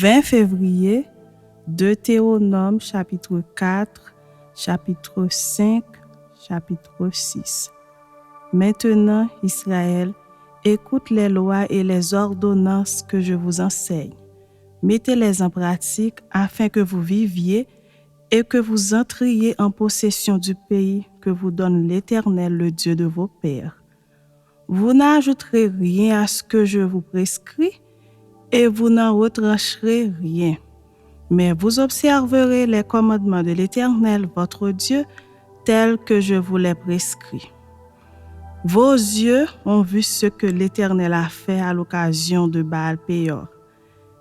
20 février, Deutéronome chapitre 4, chapitre 5, chapitre 6. Maintenant, Israël, écoute les lois et les ordonnances que je vous enseigne. Mettez-les en pratique afin que vous viviez et que vous entriez en possession du pays que vous donne l'Éternel, le Dieu de vos pères. Vous n'ajouterez rien à ce que je vous prescris et vous n'en retrancherez rien. Mais vous observerez les commandements de l'Éternel, votre Dieu, tels que je vous les prescris. Vos yeux ont vu ce que l'Éternel a fait à l'occasion de Baal-Péor.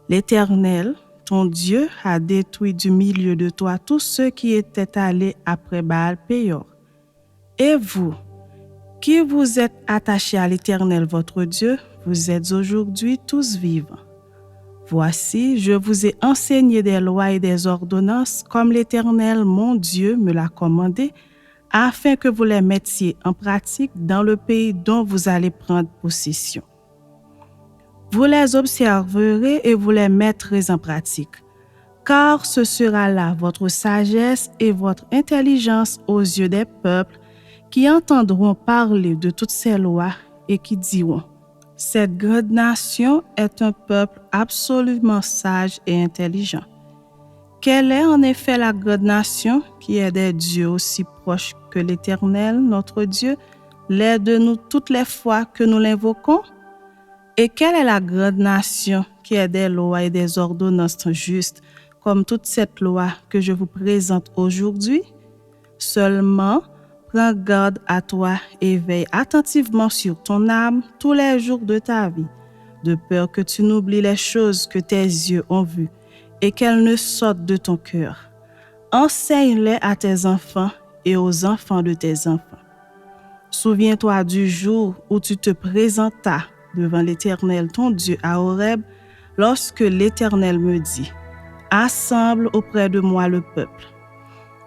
L'Éternel, ton Dieu, a détruit du milieu de toi tous ceux qui étaient allés après Baal-Péor. Et vous, qui vous êtes attachés à l'Éternel votre Dieu, vous êtes aujourd'hui tous vivants. Voici, je vous ai enseigné des lois et des ordonnances comme l'Éternel mon Dieu me l'a commandé, afin que vous les mettiez en pratique dans le pays dont vous allez prendre possession. Vous les observerez et vous les mettrez en pratique, car ce sera là votre sagesse et votre intelligence aux yeux des peuples qui entendront parler de toutes ces lois et qui diront: cette grande nation est un peuple absolument sage et intelligent. Quelle est en effet la grande nation qui est des dieux aussi proches que l'Éternel, notre Dieu, l'est de nous toutes les fois que nous l'invoquons? Et quelle est la grande nation qui est des lois et des ordonnances justes, comme toute cette loi que je vous présente aujourd'hui? Seulement, prends garde à toi et veille attentivement sur ton âme tous les jours de ta vie, de peur que tu n'oublies les choses que tes yeux ont vues et qu'elles ne sortent de ton cœur. Enseigne-les à tes enfants et aux enfants de tes enfants. Souviens-toi du jour où tu te présentas devant l'Éternel ton Dieu à Horeb, lorsque l'Éternel me dit: assemble auprès de moi le peuple.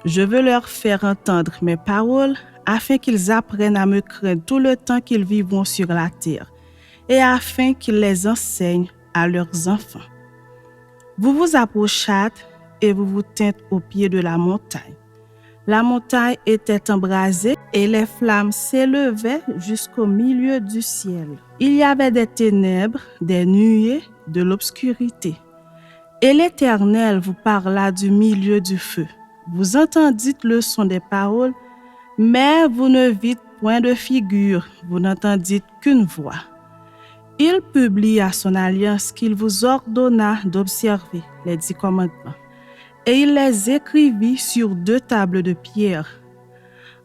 Je veux leur faire entendre mes paroles afin qu'ils apprennent à me craindre tout le temps qu'ils vivront sur la terre et afin qu'ils les enseignent à leurs enfants. Vous vous approchâtes et vous vous tîntes au pied de la montagne. La montagne était embrasée et les flammes s'élevaient jusqu'au milieu du ciel. Il y avait des ténèbres, des nuées, de l'obscurité. Et l'Éternel vous parla du milieu du feu. Vous entendîtes le son des paroles, mais vous ne vîtes point de figure, vous n'entendîtes qu'une voix. Il publia son alliance qu'il vous ordonna d'observer, les 10 commandements, et il les écrivit sur 2 tables de pierre.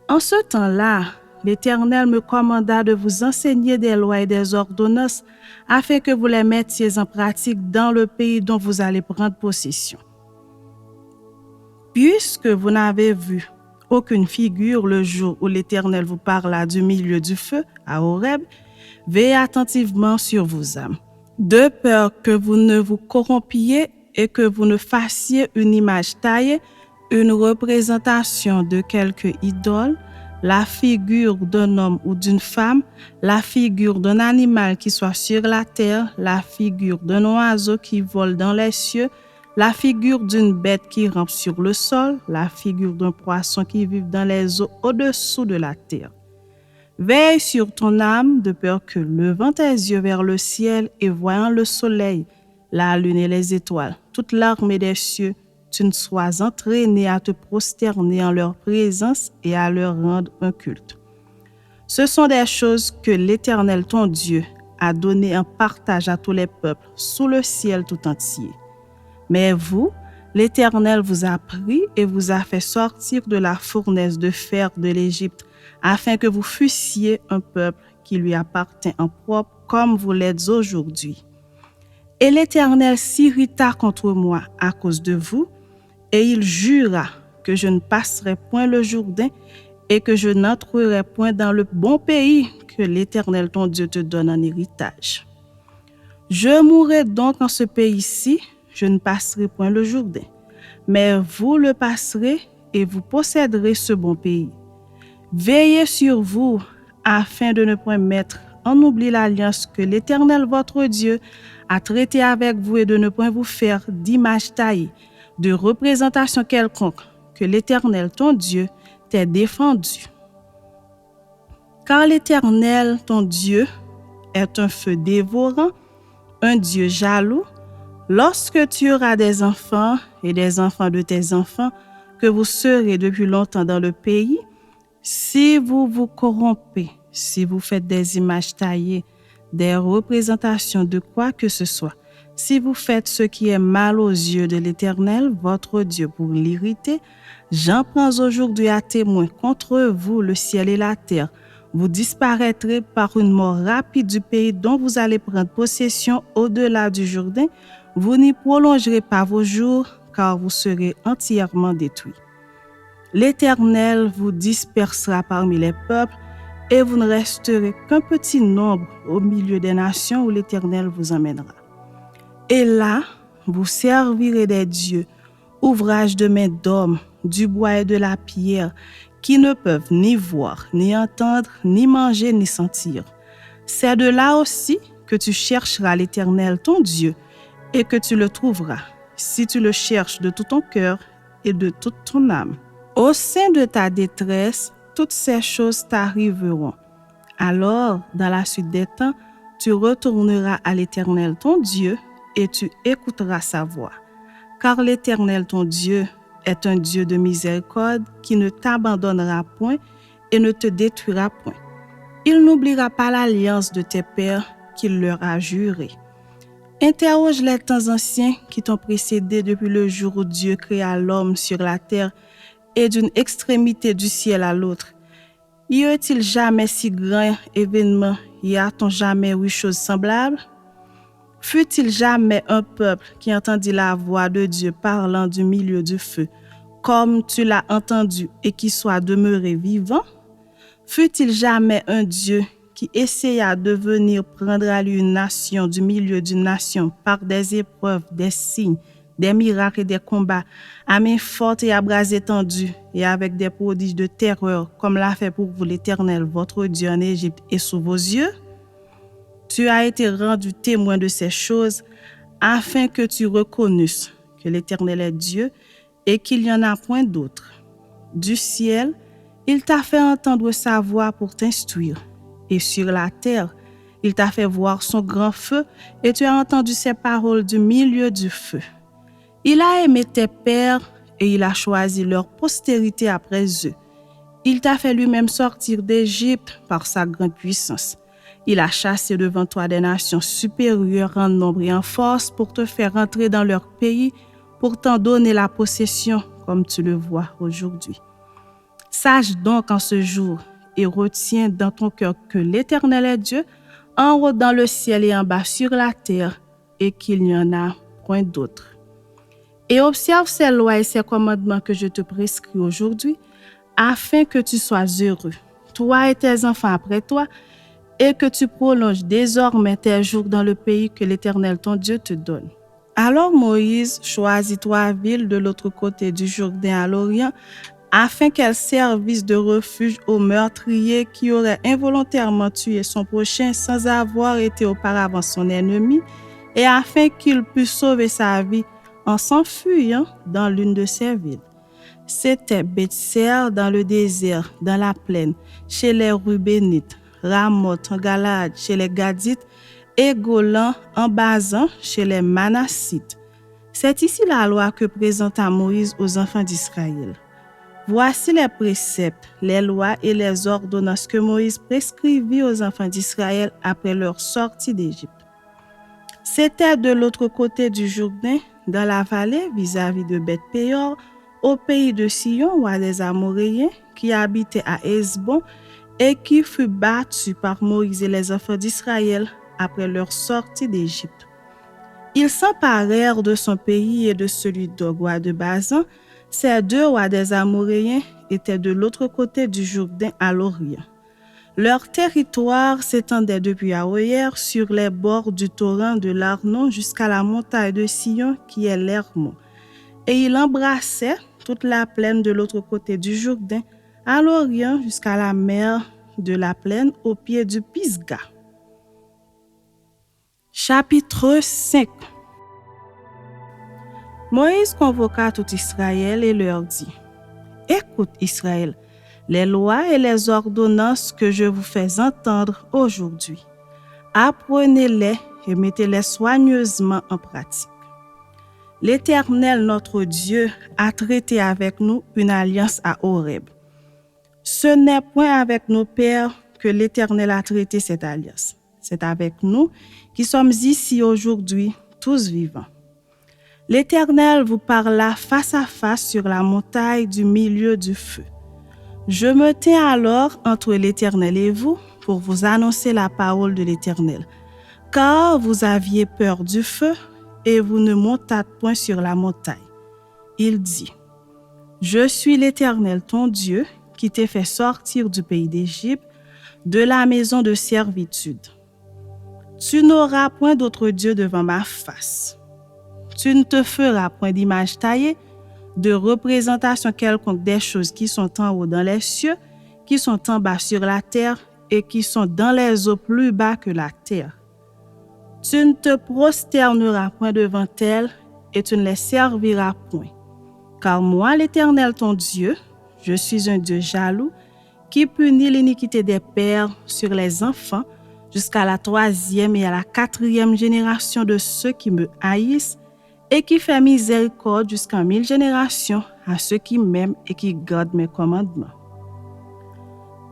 En ce temps-là, l'Éternel me commanda de vous enseigner des lois et des ordonnances afin que vous les mettiez en pratique dans le pays dont vous allez prendre possession. Puisque vous n'avez vu aucune figure le jour où l'Éternel vous parla du milieu du feu à Horeb, veillez attentivement sur vos âmes, de peur que vous ne vous corrompiez et que vous ne fassiez une image taillée, une représentation de quelque idole, la figure d'un homme ou d'une femme, la figure d'un animal qui soit sur la terre, la figure d'un oiseau qui vole dans les cieux, la figure d'une bête qui rampe sur le sol, la figure d'un poisson qui vit dans les eaux au-dessous de la terre. Veille sur ton âme, de peur que, levant tes yeux vers le ciel et voyant le soleil, la lune et les étoiles, toute l'armée des cieux, tu ne sois entraîné à te prosterner en leur présence et à leur rendre un culte. Ce sont des choses que l'Éternel ton Dieu a données en partage à tous les peuples sous le ciel tout entier. Mais vous, l'Éternel vous a pris et vous a fait sortir de la fournaise de fer de l'Égypte, afin que vous fussiez un peuple qui lui appartient en propre, comme vous l'êtes aujourd'hui. Et l'Éternel s'irrita contre moi à cause de vous, et il jura que je ne passerai point le Jourdain et que je n'entrerai point dans le bon pays que l'Éternel ton Dieu te donne en héritage. Je mourrai donc en ce pays-ci, je ne passerai point le Jourdain, mais vous le passerez et vous posséderez ce bon pays. Veillez sur vous afin de ne point mettre en oubli l'alliance que l'Éternel votre Dieu a traitée avec vous et de ne point vous faire d'image taillée, de représentation quelconque, que l'Éternel ton Dieu t'ait défendu. Car l'Éternel ton Dieu est un feu dévorant, un Dieu jaloux. Lorsque tu auras des enfants et des enfants de tes enfants, que vous serez depuis longtemps dans le pays, si vous vous corrompez, si vous faites des images taillées, des représentations de quoi que ce soit, si vous faites ce qui est mal aux yeux de l'Éternel, votre Dieu, pour l'irriter, j'en prends aujourd'hui à témoin contre vous le ciel et la terre. Vous disparaîtrez par une mort rapide du pays dont vous allez prendre possession au-delà du Jourdain. Vous n'y prolongerez pas vos jours, car vous serez entièrement détruits. L'Éternel vous dispersera parmi les peuples, et vous ne resterez qu'un petit nombre au milieu des nations où l'Éternel vous emmènera. Et là, vous servirez des dieux, ouvrage de main d'hommes, du bois et de la pierre, qui ne peuvent ni voir, ni entendre, ni manger, ni sentir. C'est de là aussi que tu chercheras l'Éternel ton Dieu, et que tu le trouveras, si tu le cherches de tout ton cœur et de toute ton âme. Au sein de ta détresse, toutes ces choses t'arriveront. Alors, dans la suite des temps, tu retourneras à l'Éternel ton Dieu et tu écouteras sa voix. Car l'Éternel ton Dieu est un Dieu de miséricorde qui ne t'abandonnera point et ne te détruira point. Il n'oubliera pas l'alliance de tes pères qu'il leur a jurée. Interroge les temps anciens qui t'ont précédé depuis le jour où Dieu créa l'homme sur la terre et d'une extrémité du ciel à l'autre. Y a-t-il jamais si grand événement? Y a-t-on jamais eu chose semblable? Fut-il jamais un peuple qui entendit la voix de Dieu parlant du milieu du feu, comme tu l'as entendu et qui soit demeuré vivant? Fut-il jamais un Dieu qui essaya de venir prendre à lui une nation du milieu d'une nation par des épreuves, des signes, des miracles et des combats, à main forte et à bras étendus, et avec des prodiges de terreur, comme l'a fait pour vous l'Éternel, votre Dieu en Égypte et sous vos yeux? Tu as été rendu témoin de ces choses, afin que tu reconnusses que l'Éternel est Dieu et qu'il n'y en a point d'autre. Du ciel, il t'a fait entendre sa voix pour t'instruire, et sur la terre, il t'a fait voir son grand feu, et tu as entendu ses paroles du milieu du feu. Il a aimé tes pères et il a choisi leur postérité après eux. Il t'a fait lui-même sortir d'Égypte par sa grande puissance. Il a chassé devant toi des nations supérieures en nombre et en force pour te faire entrer dans leur pays, pour t'en donner la possession, comme tu le vois aujourd'hui. Sache donc en ce jour et retiens dans ton cœur que l'Éternel est Dieu, en haut dans le ciel et en bas sur la terre, et qu'il n'y en a point d'autre. Et observe ces lois et ces commandements que je te prescris aujourd'hui, afin que tu sois heureux, toi et tes enfants après toi, et que tu prolonges désormais tes jours dans le pays que l'Éternel ton Dieu te donne. Alors Moïse choisit 3 villes de l'autre côté du Jourdain à l'Orient, afin qu'elles servissent de refuge aux meurtriers qui auraient involontairement tué son prochain sans avoir été auparavant son ennemi, et afin qu'il puisse sauver sa vie en s'enfuyant dans l'une de ces villes. C'était Beth-Ser dans le désert, dans la plaine, chez les Rubénites, Ramoth en Galade, chez les Gadites, et Golan en Basan, chez les Manassites. C'est ici la loi que présenta Moïse aux enfants d'Israël. Voici les préceptes, les lois et les ordonnances que Moïse prescrivit aux enfants d'Israël après leur sortie d'Égypte. C'était de l'autre côté du Jourdain, dans la vallée vis-à-vis de Beth-Péor, au pays de Sion, roi des Amoréens, qui habitait à Hesbon et qui fut battu par Moïse et les enfants d'Israël après leur sortie d'Égypte. Ils s'emparèrent de son pays et de celui d'Og, roi de Basan. Ces 2 rois des Amoréens étaient de l'autre côté du Jourdain à l'Orient. Leur territoire s'étendait depuis Aroër sur les bords du torrent de l'Arnon jusqu'à la montagne de Sion qui est l'Hermon. Et il embrassait toute la plaine de l'autre côté du Jourdain à l'Orient jusqu'à la mer de la plaine au pied du Pisga. Chapitre 5. Moïse convoqua tout Israël et leur dit, « Écoute Israël, les lois et les ordonnances que je vous fais entendre aujourd'hui. Apprenez-les et mettez-les soigneusement en pratique. L'Éternel, notre Dieu, a traité avec nous une alliance à Horeb. Ce n'est point avec nos pères que l'Éternel a traité cette alliance. C'est avec nous qui sommes ici aujourd'hui, tous vivants. L'Éternel vous parla face à face sur la montagne du milieu du feu. Je me tiens alors entre l'Éternel et vous pour vous annoncer la parole de l'Éternel, car vous aviez peur du feu et vous ne montâtes point sur la montagne. Il dit, « Je suis l'Éternel ton Dieu qui t'ai fait sortir du pays d'Égypte, de la maison de servitude. Tu n'auras point d'autre Dieu devant ma face. Tu ne te feras point d'image taillée, de représentation quelconque des choses qui sont en haut dans les cieux, qui sont en bas sur la terre et qui sont dans les eaux plus bas que la terre. Tu ne te prosterneras point devant elles et tu ne les serviras point. Car moi, l'Éternel ton Dieu, je suis un Dieu jaloux qui punit l'iniquité des pères sur les enfants jusqu'à la 3e et à la 4e génération de ceux qui me haïssent et qui fait miséricorde jusqu'à 1000 générations à ceux qui m'aiment et qui gardent mes commandements.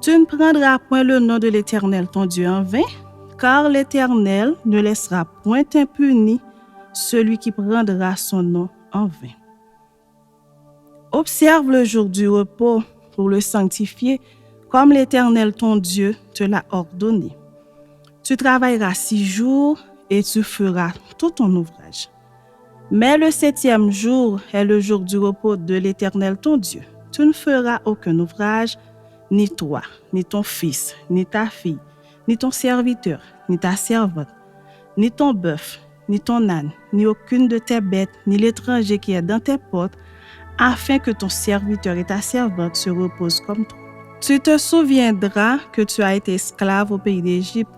Tu ne prendras point le nom de l'Éternel ton Dieu en vain, car l'Éternel ne laissera point impuni celui qui prendra son nom en vain. Observe le jour du repos pour le sanctifier, comme l'Éternel ton Dieu te l'a ordonné. Tu travailleras 6 jours et tu feras tout ton ouvrage. Mais le 7e jour est le jour du repos de l'Éternel ton Dieu. Tu ne feras aucun ouvrage, ni toi, ni ton fils, ni ta fille, ni ton serviteur, ni ta servante, ni ton bœuf, ni ton âne, ni aucune de tes bêtes, ni l'étranger qui est dans tes portes, afin que ton serviteur et ta servante se reposent comme toi. Tu te souviendras que tu as été esclave au pays d'Égypte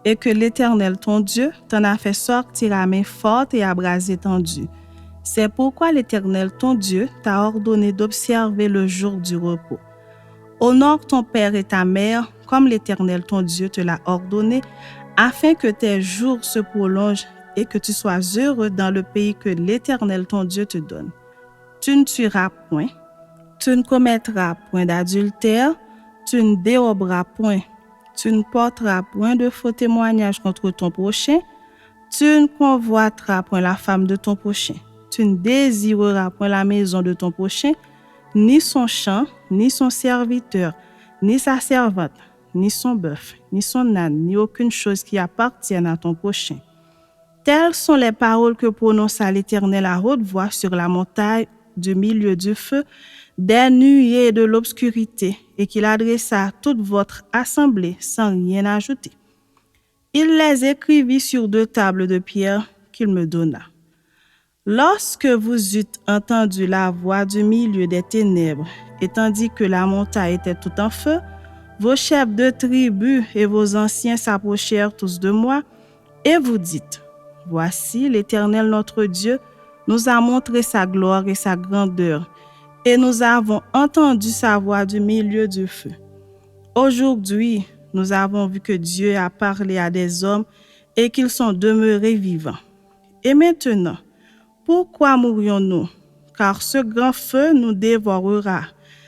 et que l'Éternel ton Dieu t'en a fait sortir à main forte et à bras étendus. C'est pourquoi l'Éternel ton Dieu t'a ordonné d'observer le jour du repos. Honore ton père et ta mère comme l'Éternel ton Dieu te l'a ordonné, afin que tes jours se prolongent et que tu sois heureux dans le pays que l'Éternel ton Dieu te donne. Tu ne tueras point, tu ne commettras point d'adultère, tu ne déroberas point, tu ne porteras point de faux témoignages contre ton prochain, tu ne convoiteras point la femme de ton prochain, tu ne désireras point la maison de ton prochain, ni son champ, ni son serviteur, ni sa servante, ni son bœuf, ni son âne, ni aucune chose qui appartienne à ton prochain. Telles sont les paroles que prononça l'Éternel à haute voix sur la montagne du milieu du feu, des nuées et de l'obscurité, et qu'il adressa à toute votre assemblée sans rien ajouter. Il les écrivit sur 2 tables de pierre qu'il me donna. Lorsque vous eûtes entendu la voix du milieu des ténèbres, et tandis que la montagne était tout en feu, vos chefs de tribus et vos anciens s'approchèrent tous de moi, et vous dites, « Voici l'Éternel notre Dieu nous a montré sa gloire et sa grandeur, et nous avons entendu sa voix du milieu du feu. Aujourd'hui, nous avons vu que Dieu a parlé à des hommes et qu'ils sont demeurés vivants. Et maintenant, pourquoi mourrions-nous? Car ce grand feu nous dévorera.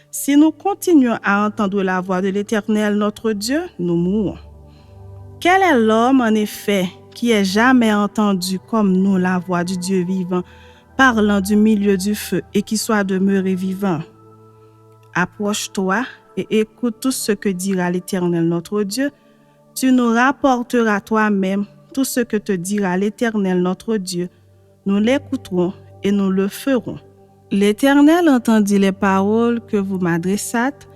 Si nous continuons à entendre la voix de l'Éternel notre Dieu, nous mourrons. Quel est l'homme, en effet, qui ait jamais entendu comme nous la voix du Dieu vivant, parlant du milieu du feu et qui soit demeuré vivant? Approche-toi et écoute tout ce que dira l'Éternel notre Dieu. Tu nous rapporteras toi-même tout ce que te dira l'Éternel notre Dieu. Nous l'écouterons et nous le ferons. L'Éternel entendit les paroles que vous m'adressâtes,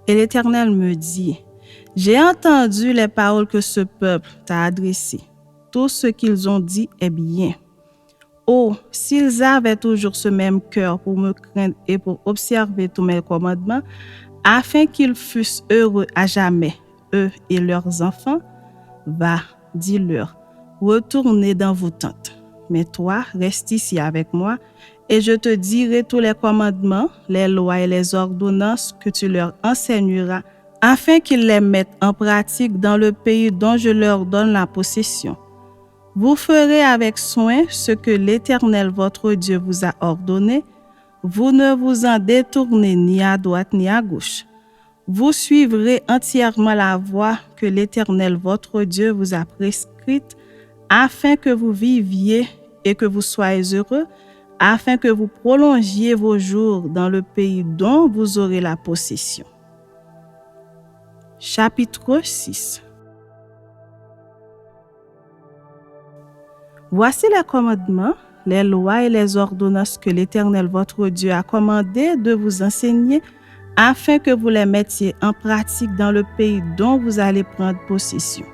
et l'Éternel me dit, « J'ai entendu les paroles que ce peuple t'a adressées. Tout ce qu'ils ont dit est bien. Oh, s'ils avaient toujours ce même cœur pour me craindre et pour observer tous mes commandements, afin qu'ils fussent heureux à jamais, eux et leurs enfants, va, dis-leur, retournez dans vos tentes. Mais toi, reste ici avec moi, et je te dirai tous les commandements, les lois et les ordonnances que tu leur enseigneras, afin qu'ils les mettent en pratique dans le pays dont je leur donne la possession. Vous ferez avec soin ce que l'Éternel votre Dieu vous a ordonné. Vous ne vous en détournez ni à droite ni à gauche. Vous suivrez entièrement la voie que l'Éternel votre Dieu vous a prescrite, afin que vous viviez et que vous soyez heureux, afin que vous prolongiez vos jours dans le pays dont vous aurez la possession. Chapitre 6. Voici les commandements, les lois et les ordonnances que l'Éternel votre Dieu a commandé de vous enseigner, afin que vous les mettiez en pratique dans le pays dont vous allez prendre possession.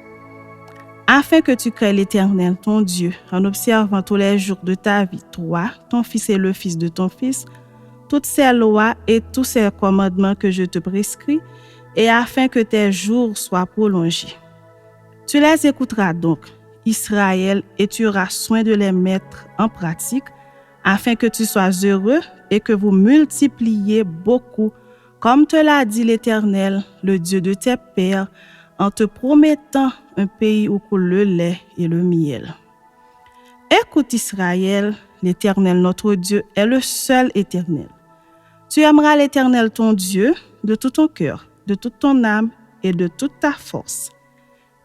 Afin que tu crées l'Éternel ton Dieu, en observant tous les jours de ta vie, toi, ton fils et le fils de ton fils, toutes ces lois et tous ces commandements que je te prescris, et afin que tes jours soient prolongés. Tu les écouteras donc, Israël, et tu auras soin de les mettre en pratique, afin que tu sois heureux et que vous multipliez beaucoup, comme te l'a dit l'Éternel, le Dieu de tes pères, en te promettant un pays où coule le lait et le miel. Écoute Israël, l'Éternel notre Dieu est le seul Éternel. Tu aimeras l'Éternel ton Dieu de tout ton cœur, de toute ton âme et de toute ta force.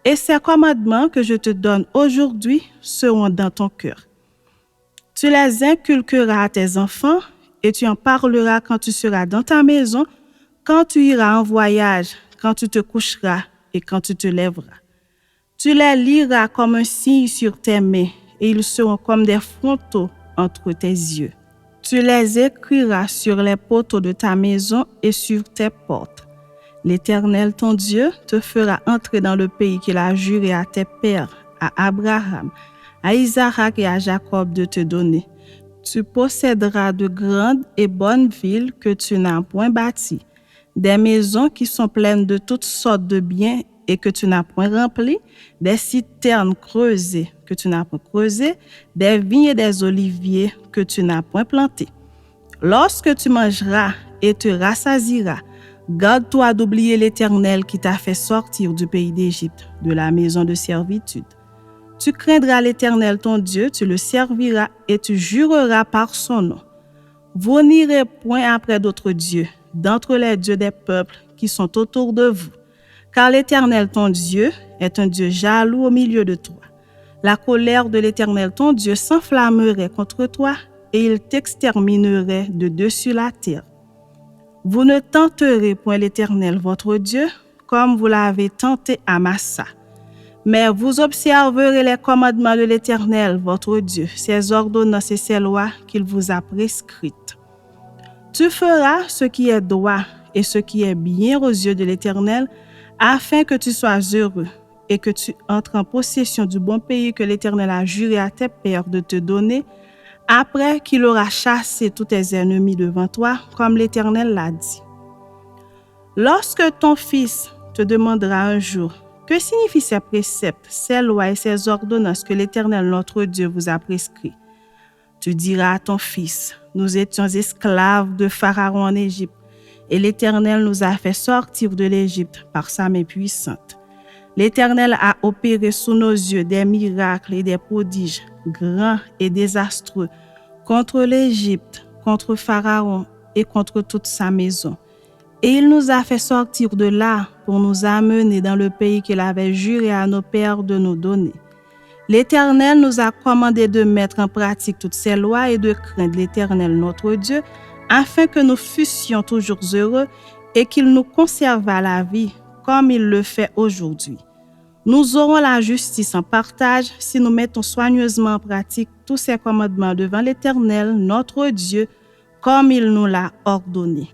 Et ces commandements que je te donne aujourd'hui seront dans ton cœur. Tu les inculqueras à tes enfants et tu en parleras quand tu seras dans ta maison, quand tu iras en voyage, quand tu te coucheras et quand tu te lèveras. Tu les liras comme un signe sur tes mains et ils seront comme des frontaux entre tes yeux. Tu les écriras sur les poteaux de ta maison et sur tes portes. L'Éternel ton Dieu te fera entrer dans le pays qu'il a juré à tes pères, à Abraham, à Isaac et à Jacob de te donner. Tu posséderas de grandes et bonnes villes que tu n'as point bâties, des maisons qui sont pleines de toutes sortes de biens et que tu n'as point remplies, des citernes creusées que tu n'as point creusées, des vignes et des oliviers que tu n'as point plantés. Lorsque tu mangeras et te rassasieras, garde-toi d'oublier l'Éternel qui t'a fait sortir du pays d'Égypte, de la maison de servitude. Tu craindras l'Éternel ton Dieu, tu le serviras et tu jureras par son nom. Vous n'irez point après d'autres dieux, d'entre les dieux des peuples qui sont autour de vous, car l'Éternel ton Dieu est un Dieu jaloux au milieu de toi. La colère de l'Éternel ton Dieu s'enflammerait contre toi et il t'exterminerait de dessus la terre. Vous ne tenterez point l'Éternel votre Dieu comme vous l'avez tenté à Massa. Mais vous observerez les commandements de l'Éternel votre Dieu, ses ordonnances et ses lois qu'il vous a prescrites. Tu feras ce qui est droit et ce qui est bien aux yeux de l'Éternel, afin que tu sois heureux et que tu entres en possession du bon pays que l'Éternel a juré à tes pères de te donner, après qu'il aura chassé tous tes ennemis devant toi, comme l'Éternel l'a dit. Lorsque ton fils te demandera un jour, que signifient ces préceptes, ces lois et ces ordonnances que l'Éternel notre Dieu vous a prescrits? Tu diras à ton fils, nous étions esclaves de Pharaon en Égypte, et l'Éternel nous a fait sortir de l'Égypte par sa main puissante. L'Éternel a opéré sous nos yeux des miracles et des prodiges grands et désastreux contre l'Égypte, contre Pharaon et contre toute sa maison. Et il nous a fait sortir de là pour nous amener dans le pays qu'il avait juré à nos pères de nous donner. L'Éternel nous a commandé de mettre en pratique toutes ces lois et de craindre l'Éternel notre Dieu, afin que nous fussions toujours heureux et qu'il nous conservât la vie comme il le fait aujourd'hui. Nous aurons la justice en partage si nous mettons soigneusement en pratique tous ces commandements devant l'Éternel notre Dieu, comme il nous l'a ordonné.